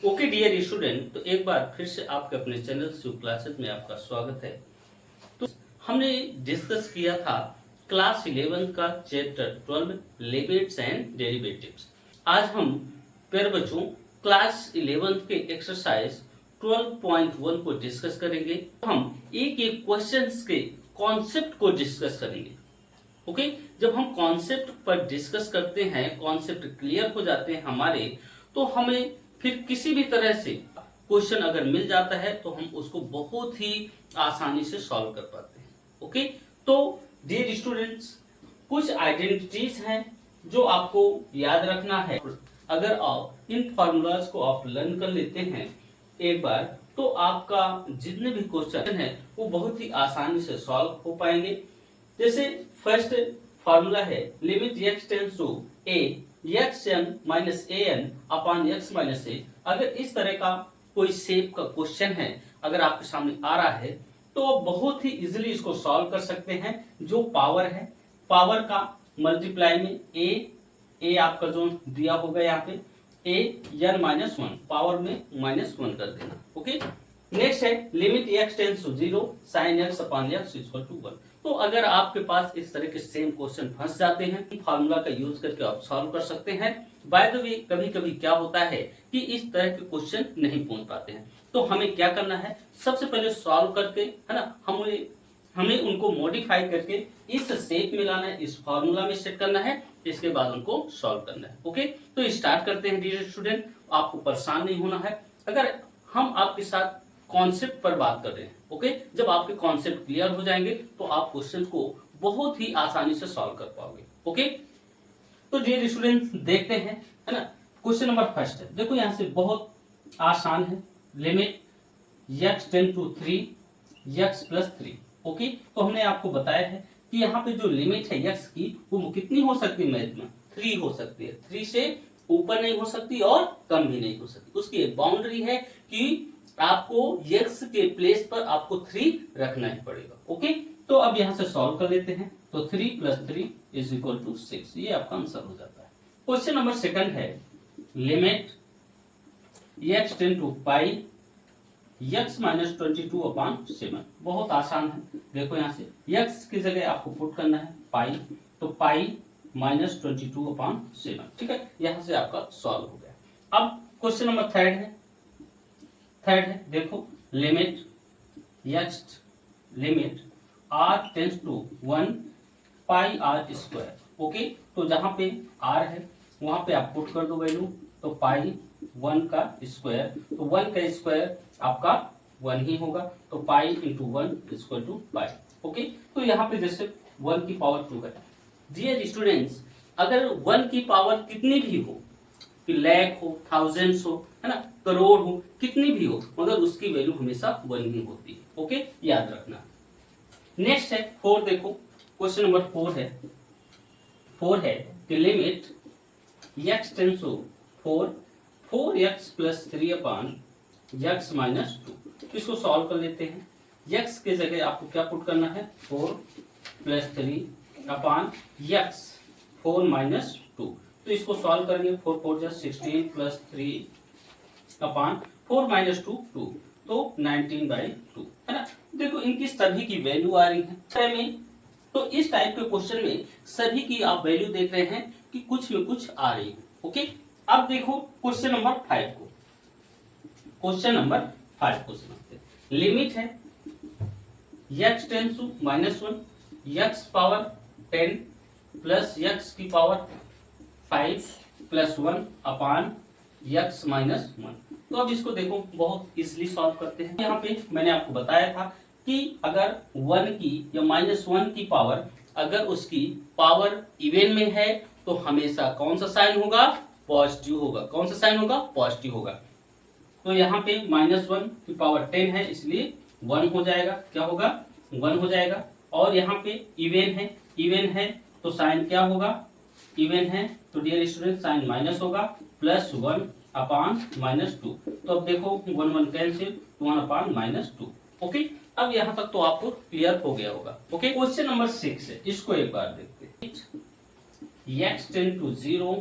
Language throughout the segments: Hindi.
ओके डियर स्टूडेंट, तो एक बार फिर से आपके अपने चैनल शिव क्लासेस में आपका स्वागत है। तो हमने डिस्कस किया था क्लास 11 का चैप्टर 12 लिमिट्स एंड डेरिवेटिव्स। आज हम प्यारे बच्चों क्लास 11 के एक्सरसाइज 12.1 को डिस्कस करेंगे। हम एक एक क्वेश्चंस के कॉन्सेप्ट को डिस्कस करेंगे। ओके, जब हम कॉन्सेप्ट पर डिस्कस करते हैं, कॉन्सेप्ट क्लियर हो जाते हैं हमारे, तो हमें फिर किसी भी तरह से क्वेश्चन अगर मिल जाता है तो हम उसको बहुत ही आसानी से सॉल्व कर पाते हैं। ओके, तो डियर स्टूडेंट्स, कुछ आइडेंटिटीज हैं जो आपको याद रखना है। अगर आप इन फॉर्मूलाज को आप लर्न कर लेते हैं एक बार, तो आपका जितने भी क्वेश्चन है वो बहुत ही आसानी से सॉल्व हो पाएंगे। जैसे फर्स्ट फॉर्मूला है limit x tends to a xn minus an upon x minus a। अगर इस तरह का कोई शेप का क्वेश्चन है अगर आपके सामने आ रहा है तो आप बहुत ही इजीली इसको सॉल्व कर सकते हैं। जो पावर है, पावर का मल्टीप्लाई में a आपका जो दिया होगा यहाँ पे a n माइनस 1 पावर में -1 कर देना। ओके, नेक्स्ट है limit x tends to 0 sin x अपॉन x इक्वल टू 1। तो अगर आपके पास इस तरह के सेम क्वेश्चन फंस जाते हैं, फार्मूला का यूज करके आप सॉल्व कर सकते हैं। बाय द वे, कभी कभी क्या होता है कि इस तरह के क्वेश्चन नहीं पहुंच पाते हैं, तो हमें क्या करना है, सबसे पहले सॉल्व करके, है ना, हमें उनको मॉडिफाई करके इस शेप में लाना है, इस फार्मूला में सेट करना है, इसके बाद उनको सॉल्व करना है। ओके, तो स्टार्ट करते हैं डियर स्टूडेंट। आपको परेशान नहीं होना है। अगर हम आपके साथ कॉन्सेप्ट पर बात कर रहे हैं, ओके, जब आपके कॉन्सेप्ट क्लियर हो जाएंगे तो आप क्वेश्चन को बहुत ही आसानी से सॉल्व कर पाओगे। ओके, तो डियर स्टूडेंट्स देखते हैं, है ना। क्वेश्चन नंबर फर्स्ट है, देखो यहाँ से बहुत आसान है। Limit x tend to 3 x plus 3। Okay, तो हमने आपको बताया है कि यहाँ पे जो लिमिट है x की वो कितनी हो सकती है, मैथ में 3 हो सकती है। 3 से ऊपर नहीं हो सकती और कम भी नहीं हो सकती। उसकी एक बाउंड्री है कि आपको x के प्लेस पर आपको 3 रखना ही पड़ेगा। ओके, तो अब यहां से सॉल्व कर लेते हैं। तो 3 प्लस 3 इज इक्वल टू 6, ये आपका आंसर हो जाता है। क्वेश्चन नंबर सेकंड है limit x tend to pi x minus 22 upon 7। बहुत आसान है। देखो यहाँ से x की जगह आपको पुट करना है पाई, तो पाई माइनस 22 अपॉन 7। ठीक है, यहां से आपका सॉल्व हो गया। अब क्वेश्चन नंबर थर्ड है, देखो limit r tends to 1 pi r square. Okay, तो जहां पे r है वहां पे आप पुट कर दो वैल्यू, तो पाई 1 का स्क्वायर, तो 1 का स्क्वायर आपका 1 ही होगा, तो pi into 1 equal to pi. Okay, तो यहाँ पे जैसे 1 की पावर 2 है। डियर स्टूडेंट्स, अगर 1 की पावर कितनी भी हो, कि लाख हो, थाउजेंड्स हो, है ना, करोड़ हो, कितनी भी हो, मगर उसकी वैल्यू हमेशा 1 ही होती है। ओके, याद रखना। नेक्स्ट है 4। देखो क्वेश्चन नंबर 4 है कि limit x tends to 4x plus 3 upon x minus 2। इसको सॉल्व कर लेते हैं। x के जगह आपको क्या पुट करना है, 4 प्लस 3 अपॉन x 4 माइनस 2। तो इसको सॉल्व करेंगे। 4 4 जा 16 प्लस 3 अपॉन 4 माइनस 2 2, तो 19/2, है ना। देखो इनकी सभी की वैल्यू आ रही है में, तो इस टाइप के क्वेश्चन में सभी की आप वैल्यू देख रहे हैं कि कुछ में कुछ आ रही है। ओके, अब देखो क्वेश्चन नंबर 5 को। क्वेश्चन नंबर 5 को समझते हैं। लिमिट है x tends to -1 x power 10 plus x की power 5 plus 1 upon x minus 1। तो अब इसको देखो बहुत इजीली सॉल्व करते हैं। यहाँ पे मैंने आपको बताया था कि अगर 1 की या -1 की पावर अगर उसकी पावर इवन में है तो हमेशा कौन सा साइन होगा, पॉजिटिव होगा। कौन सा साइन होगा, पॉजिटिव होगा। तो यहाँ पे -1 की पावर 10 है, इसलिए 1 हो जाएगा। क्या होगा, 1 हो जाएगा। और यहाँ पे इवन है तो साइन क्या होगा, इवन है तो डियर स्टूडेंट साइन माइनस होगा, प्लस 1 अपॉन -2। तो अब देखो 1 1 कैंसिल, 1 अपॉन -2। ओके, अब यहाँ तक तो आपको क्लियर हो गया होगा। ओके, क्वेश्चन नंबर 6 है, इसको एक बार देखते हैं। x tend to 0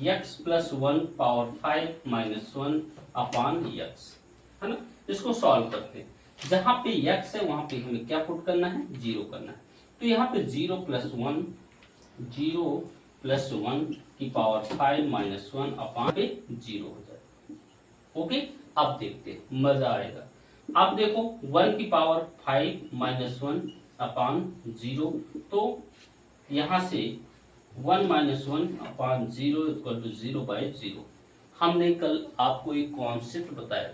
x plus 1 power 5 minus 1 upon x, है ना। इसको सॉल्व करते हैं। जहां पे x है वहां पे हमें क्या पुट करना है, 0 करना है। तो यहाँ पे 0 प्लस 1 की पावर 5 माइनस 1 अपान पे 0 हो जाए। ओके, अब देखते हैं, मजा आएगा। अब देखो 1 की पावर 5 माइनस 1 अपान 0, तो यहां से 1 माइनस 1 अपान 0 इक्वल टू 0/0। हमने कल आपको एक कॉन्सेप्ट बताया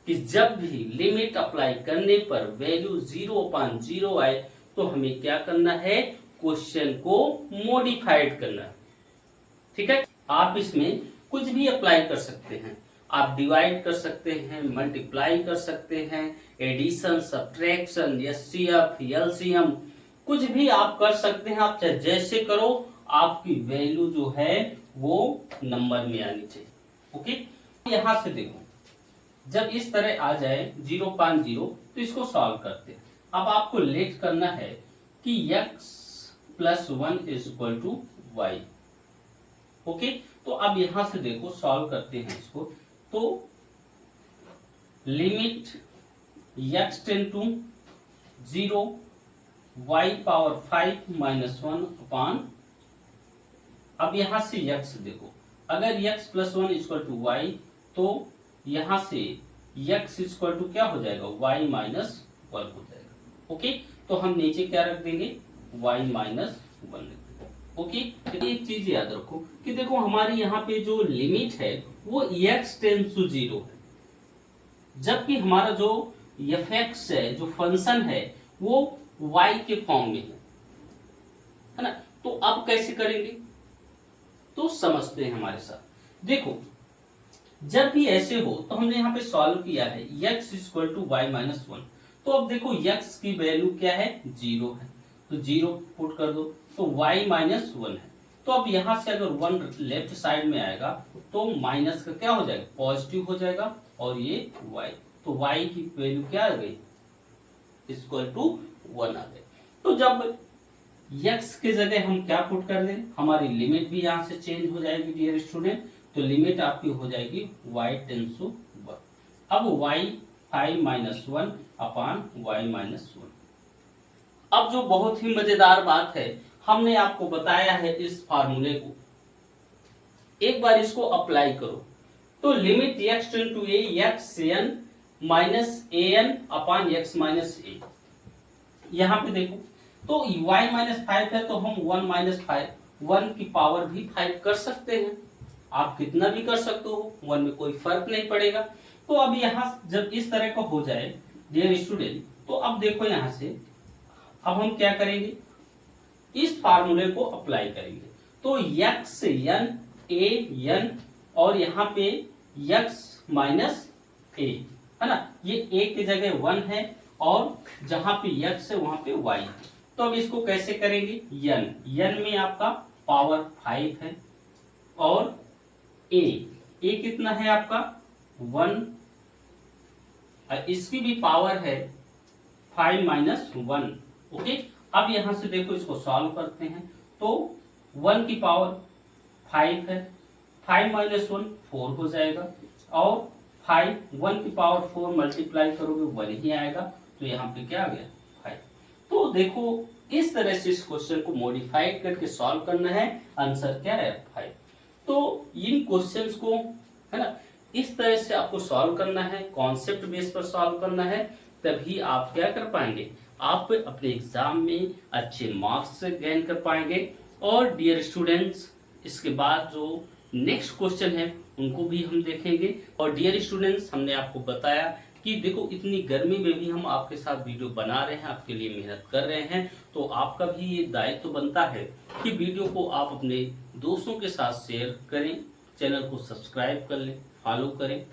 कि जब भी लिमिट अप्लाई करने पर वैल्यू 0/0 आए तो हमें क्या करना है, क्वेश्चन को मॉडिफाइड करना है। ठीक है, आप इसमें कुछ भी अप्लाई कर सकते हैं। आप डिवाइड कर सकते हैं, मल्टीप्लाई कर सकते हैं, एडिशन, सब्ट्रैक्शन, एचसीएफ, एलसीएम, कुछ भी आप कर सकते हैं। आप चाहे जैसे करो, आपकी वैल्यू जो है वो नंबर में आनी चाहिए। ओके, यहां से देखो, जब इस तरह आ जाए 0/0 तो इसको सॉल्व करते हैं। अब आपको लेट करना है कि x plus 1 is equal to y. Okay, तो अब यहां से देखो सॉल्व करते हैं इसको। तो limit x tend to 0 y power 5 minus 1 upon, अब यहां से x देखो, अगर x plus 1 equal to y तो यहां से x इक्वल टू क्या हो जाएगा, y माइनस 1 हो जाएगा। ओके, तो हम नीचे क्या रख देंगे, y माइनस 1 लिख देंगे। ओके, तो एक चीज याद रखो कि देखो हमारी यहाँ पे जो लिमिट है वो x टेंड्स टू 0 है, जबकि हमारा जो fx है, जो फंक्शन है, वो y के फॉर्म में है ना। तो अब कैसे करेंगे, तो समझते हैं हमारे साथ। देखो जब भी ऐसे हो तो हमने यहाँ पे सॉल्व किया है x equal to y minus 1। तो अब देखो x की वैल्यू क्या है, 0 है, तो 0 पुट कर दो, तो y माइनस 1 है। तो अब यहां से अगर 1 लेफ्ट साइड में आएगा तो माइनस का क्या हो जाएगा, पॉजिटिव हो जाएगा, और ये y, तो y की वैल्यू क्या आ गई, इक्वल टू 1 आ गई। तो जब x के जगह हम क्या पुट कर दें, हमारी लिमिट भी यहां से चेंज हो जाएगी डियर स्टूडेंट। तो लिमिट आपकी हो जाएगी y टेंड्स टू 1। अब y 5 माइनस 1 अपान y माइनस 1। अब जो बहुत ही मजेदार बात है, हमने आपको बताया है इस फार्मूले को, एक बार इसको अप्लाई करो। तो limit x tend to a x n minus an upon x minus a, यहां पे देखो तो y माइनस 5 है तो हम 1 माइनस 5, 1 की पावर भी 5 कर सकते हैं। आप कितना भी कर सकते हो, 1 में कोई फर्क नहीं पड़ेगा। तो अब यहाँ जब इस तरह का हो जाए डियर स्टूडेंट, तो अब देखो यहाँ से अब हम क्या करेंगे, इस फार्मूले को अप्लाई करेंगे। तो x n a n और यहाँ पे x माइनस a, है ना, ये a की जगह 1 है और जहां पे x है वहां पे y है। तो अब इसको कैसे करेंगे, n में आपका पावर 5 है और a कितना है आपका 1, इसकी भी पावर है 5 माइनस 1। ओके, अब यहां से देखो इसको सॉल्व करते हैं। तो 1 की पावर 5 है, 5 माइनस 1 4 हो जाएगा, और 1 की पावर 4 मल्टीप्लाई करोगे 1 ही आएगा, तो यहाँ पे क्या आ गया 5। तो देखो इस तरह से इस क्वेश्चन को मॉडिफाइड करके सॉल्व करना है, आंसर क्या है 5। तो इन क्वेश्चंस को, है ना, इस तरह से आपको सॉल्व करना है, कॉन्सेप्ट बेस पर सॉल्व करना है, तभी आप क्या कर पाएंगे, आप अपने एग्जाम में अच्छे मार्क्स गेन कर पाएंगे। और डियर स्टूडेंट्स, इसके बाद जो नेक्स्ट क्वेश्चन है उनको भी हम देखेंगे। और डियर स्टूडेंट्स, हमने आपको बताया कि देखो इतनी गर्मी में भी हम आपके साथ वीडियो बना रहे हैं, आपके लिए मेहनत कर रहे हैं, तो आपका भी ये दायित्व बनता है कि वीडियो को आप अपने दोस्तों के साथ शेयर करें, चैनल को सब्सक्राइब कर लें, फॉलो करें।